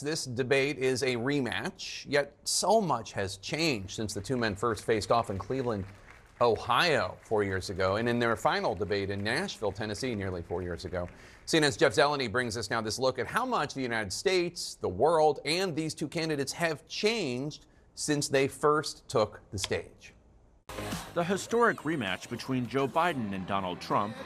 This debate is a rematch, yet so much has changed since the two men first faced off in Cleveland, Ohio 4 years ago, and in their final debate in Nashville, Tennessee, nearly 4 years ago. CNN's Jeff Zeleny brings us now this look at how much the United States, the world, and these two candidates have changed since they first took the stage. The historic rematch between Joe Biden and Donald Trump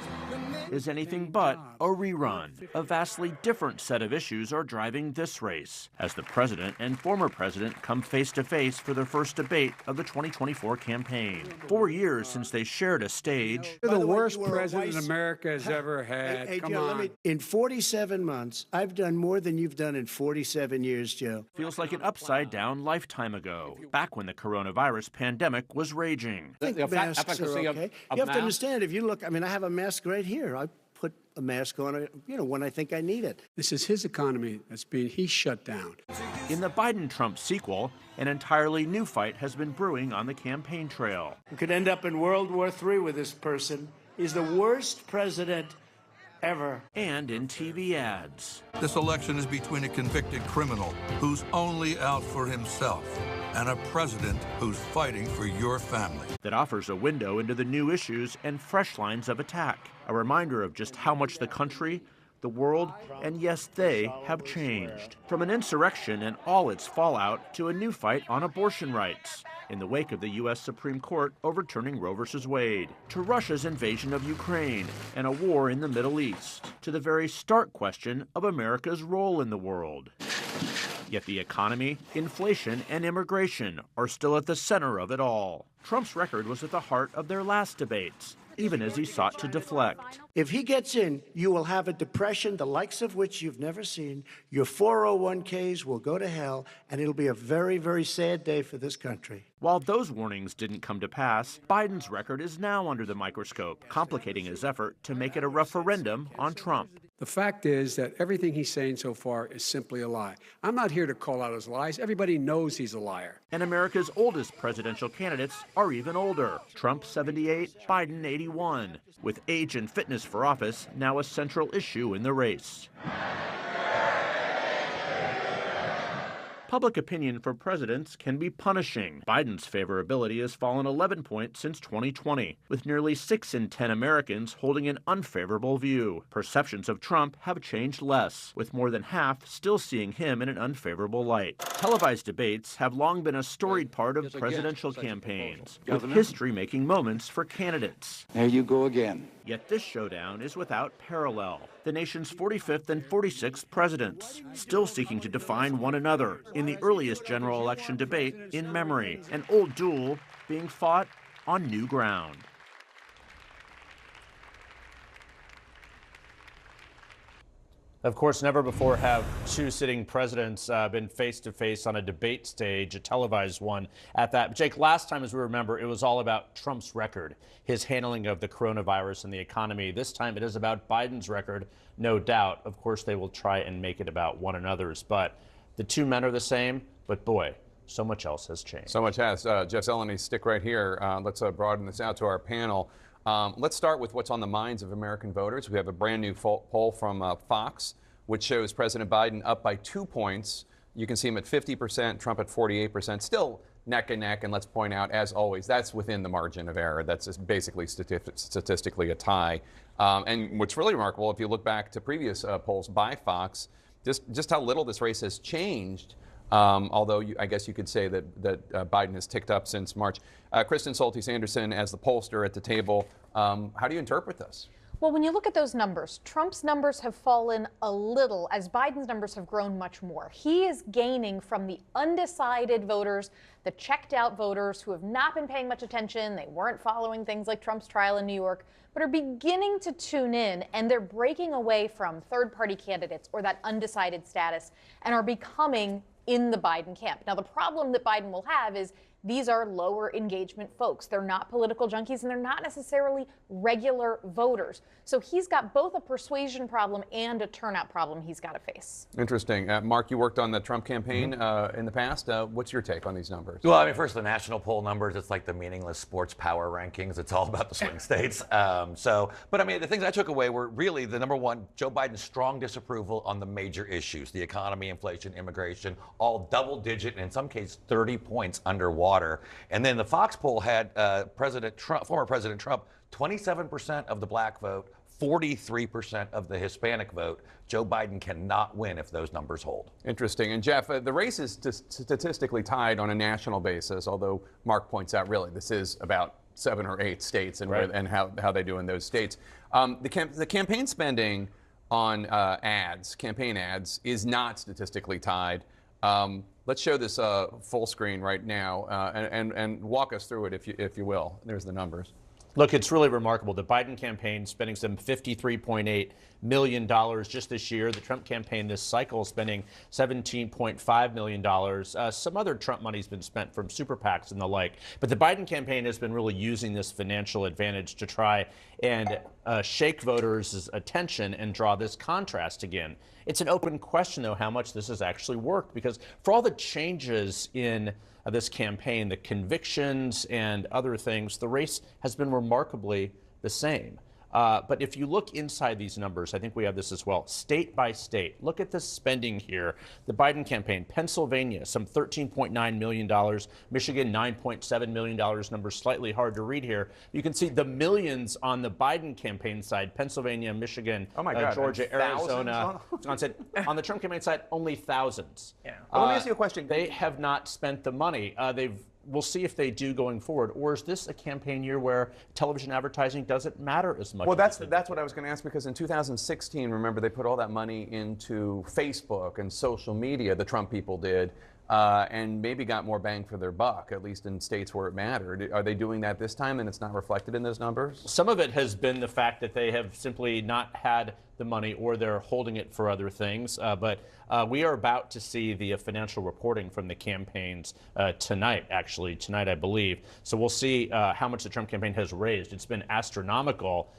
is anything but a rerun. A vastly different set of issues are driving this race as the president and former president come face to face for their first debate of the 2024 campaign. 4 years since they shared a stage. You're the worst president America has ever had. Hey, Come Joe, on. In 47 months, I've done more than you've done in 47 years, Joe. Feels like an upside-down lifetime ago, back when the coronavirus pandemic was raging. I think masks are okay. You have to understand, if you look, I mean, I have a mask right here. I put a mask on, when I think I need it. This is his economy he's shut down. In the Biden-Trump sequel, an entirely new fight has been brewing on the campaign trail. We could end up in World War III with this person. He's the worst president ever. And in TV ads. This election is between a convicted criminal who's only out for himself and a president who's fighting for your family. That offers a window into the new issues and fresh lines of attack. A reminder of just how much the country, the world, and yes, they have changed. From an insurrection and all its fallout to a new fight on abortion rights in the wake of the U.S. Supreme Court overturning Roe v. Wade, to Russia's invasion of Ukraine and a war in the Middle East, to the very stark question of America's role in the world. Yet the economy, inflation, and immigration are still at the center of it all. Trump's record was at the heart of their last debates, even as he sought to deflect. If he gets in, you will have a depression the likes of which you've never seen. Your 401ks will go to hell, and it'll be a very, very sad day for this country. While those warnings didn't come to pass, Biden's record is now under the microscope, complicating his effort to make it a referendum on Trump. The fact is that everything he's saying so far is simply a lie. I'm not here to call out his lies. Everybody knows he's a liar. And America's oldest presidential candidates are even older. Trump 78, Biden 81, with age and fitness for office now a central issue in the race. Public opinion for presidents can be punishing. Biden's favorability has fallen 11 points since 2020, with nearly 6 in 10 Americans holding an unfavorable view. Perceptions of Trump have changed less, with more than half still seeing him in an unfavorable light. Televised debates have long been a storied part of presidential campaigns, with history-making moments for candidates. There you go again. Yet this showdown is without parallel. The nation's 45th and 46th presidents, still seeking to define one another in the earliest general election debate in memory, an old duel being fought on new ground. Of course, never before have two sitting presidents been face-to-face on a debate stage, a televised one at that. Jake, last time, as we remember, it was all about Trump's record, his handling of the coronavirus and the economy. This time it is about Biden's record, no doubt. Of course, they will try and make it about one another's. But the two men are the same, but boy, so much else has changed. So much has. Jeff Zeleny, stick right here. Let's broaden this out to our panel. Let's start with what's on the minds of American voters. We have a brand new poll from Fox, which shows President Biden up by 2 points. You can see him at 50%, Trump at 48%, still neck and neck. And let's point out, as always, that's within the margin of error. That's basically statistically a tie. And what's really remarkable, if you look back to previous polls by Fox, just how little this race has changed. Although I guess you could say that Biden has ticked up since March. Kristen Soltis-Anderson, as the pollster at the table, how do you interpret this? Well, when you look at those numbers, Trump's numbers have fallen a little as Biden's numbers have grown much more. He is gaining from the undecided voters, the checked out voters who have not been paying much attention. They weren't following things like Trump's trial in New York, but are beginning to tune in, and they're breaking away from third-party candidates or that undecided status and are becoming in the Biden camp. Now, the problem that Biden will have is these are lower engagement folks. They're not political junkies, and they're not necessarily regular voters. So he's got both a persuasion problem and a turnout problem he's got to face. Interesting. Mark, you worked on the Trump campaign in the past. What's your take on these numbers? Well, I mean, first, the national poll numbers, it's like the meaningless sports power rankings. It's all about the swing states. But I mean, the things I took away were really the number one, Joe Biden's strong disapproval on the major issues, the economy, inflation, immigration, all double digit, and in some cases 30 points underwater. And then the Fox poll had former President Trump, 27% of the black vote, 43% of the Hispanic vote. Joe Biden cannot win if those numbers hold. Interesting. And Jeff, the race is statistically tied on a national basis, although Mark points out really this is about 7 or 8 states and, and how they do in those states. The campaign spending on campaign ads, is not statistically tied. Let's show this full screen right now and walk us through it if you will. There's the numbers. Look, it's really remarkable. The Biden campaign spending some $53.8 million just this year. The Trump campaign this cycle spending $17.5 million. Some other Trump money's been spent from super PACs and the like. But the Biden campaign has been really using this financial advantage to try and shake voters' attention and draw this contrast again. It's an open question, though, how much this has actually worked, because for all the changes in this campaign, the convictions and other things, the race has been remarkably the same. But if you look inside these numbers, I think we have this as well, state by state. Look at the spending here. The Biden campaign, Pennsylvania, some $13.9 million. Michigan, $9.7 million. Numbers slightly hard to read here. You can see the millions on the Biden campaign side, Pennsylvania, Michigan, Georgia, Arizona, Wisconsin. On the Trump campaign side, only thousands. Yeah. Well, let me ask you a question. They have not spent the money. We'll see if they do going forward. Or is this a campaign year where television advertising doesn't matter as much? Well, that's what I was going to ask, because in 2016, remember, they put all that money into Facebook and social media, the Trump people did, and maybe got more bang for their buck, at least in states where it mattered. Are they doing that this time and it's not reflected in those numbers? Some of it has been the fact that they have simply not had the money, or they're holding it for other things. But we are about to see the financial reporting from the campaigns tonight, I believe. So we'll see how much the Trump campaign has raised. It's been astronomical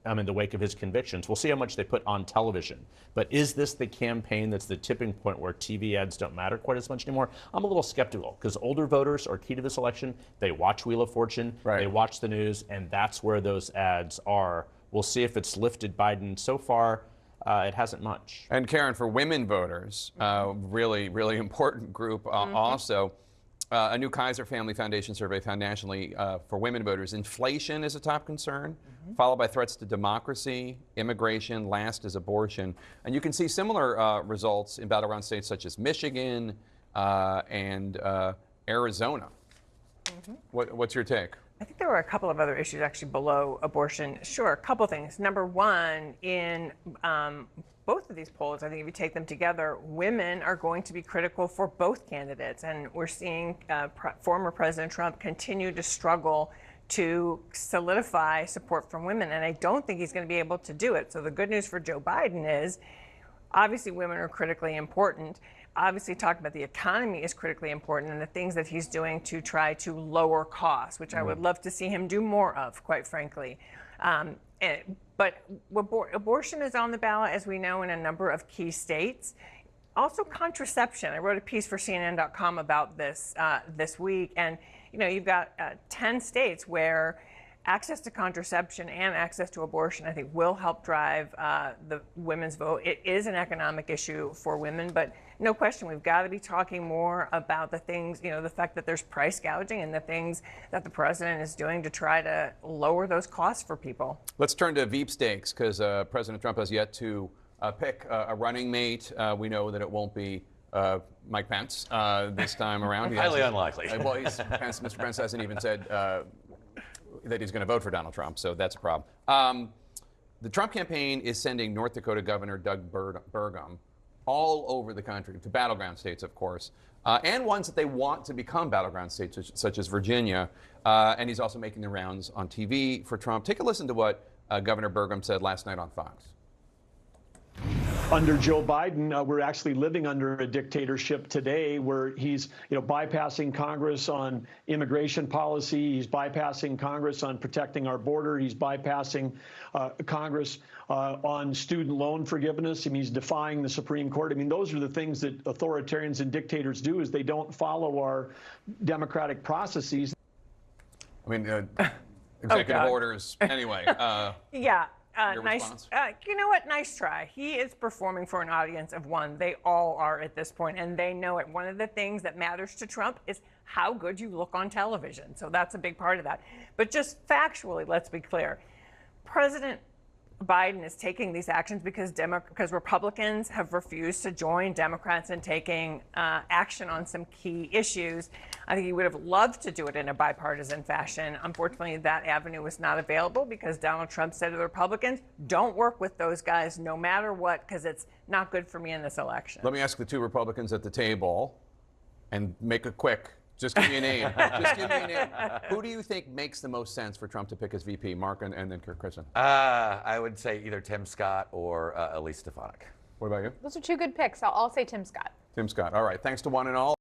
in the wake of his convictions. We'll see how much they put on television. But is this the campaign that's the tipping point where TV ads don't matter quite as much anymore? I'm a little skeptical, because older voters are key to this election. They watch Wheel of Fortune, they watch the news, and that's where those ads are. We'll see if it's lifted Biden. So far, it hasn't much. And Karen, for women voters, really, really important group also. A new Kaiser Family Foundation survey found nationally for women voters, inflation is a top concern, followed by threats to democracy, immigration, last is abortion. And you can see similar results in battleground states such as Michigan and Arizona. What's your take? I think there were a couple of other issues actually below abortion. Sure, a couple things. Number one, in both of these polls, I think if you take them together, women are going to be critical for both candidates. And we're seeing former President Trump continue to struggle to solidify support from women. And I don't think he's going to be able to do it. So the good news for Joe Biden is, obviously women are critically important. Obviously, talking about the economy is critically important, and the things that he's doing to try to lower costs, which I would love to see him do more of, quite frankly. But abortion is on the ballot, as we know, in a number of key states. Also, contraception. I wrote a piece for CNN.com about this this week, and you've got 10 states where access to contraception and access to abortion, I think, will help drive the women's vote. It is an economic issue for women, but no question, we've got to be talking more about the things, the fact that there's price gouging and the things that the president is doing to try to lower those costs for people. Let's turn to Veep stakes, because President Trump has yet to pick a running mate. We know that it won't be Mike Pence this time around. Highly unlikely. Well, Mr. Pence hasn't even said that he's going to vote for Donald Trump, so that's a problem. The Trump campaign is sending North Dakota Governor Doug Burgum all over the country, to battleground states, of course, and ones that they want to become battleground states, such as Virginia. And he's also making the rounds on TV for Trump. Take a listen to what Governor Burgum said last night on Fox. Under Joe Biden, we're actually living under a dictatorship today where he's, bypassing Congress on immigration policy. He's bypassing Congress on protecting our border. He's bypassing Congress on student loan forgiveness. I mean, he's defying the Supreme Court. I mean, those are the things that authoritarians and dictators do, is they don't follow our democratic processes. I mean, executive orders. Anyway. Yeah. Your nice. response? You know what? Nice try. He is performing for an audience of one. They all are at this point, and they know it. One of the things that matters to Trump is how good you look on television. So that's a big part of that. But just factually, let's be clear. President Biden is taking these actions because Republicans have refused to join Democrats in taking action on some key issues. I think he would have loved to do it in a bipartisan fashion. Unfortunately, that avenue was not available because Donald Trump said to the Republicans, don't work with those guys no matter what, because it's not good for me in this election. Let me ask the two Republicans at the table and make it quick. Just give me a name. Just give me a name. Who do you think makes the most sense for Trump to pick as VP? Mark and then Kirk Kristen. I would say either Tim Scott or Elise Stefanik. What about you? Those are two good picks. I'll say Tim Scott. Tim Scott. All right. Thanks to one and all.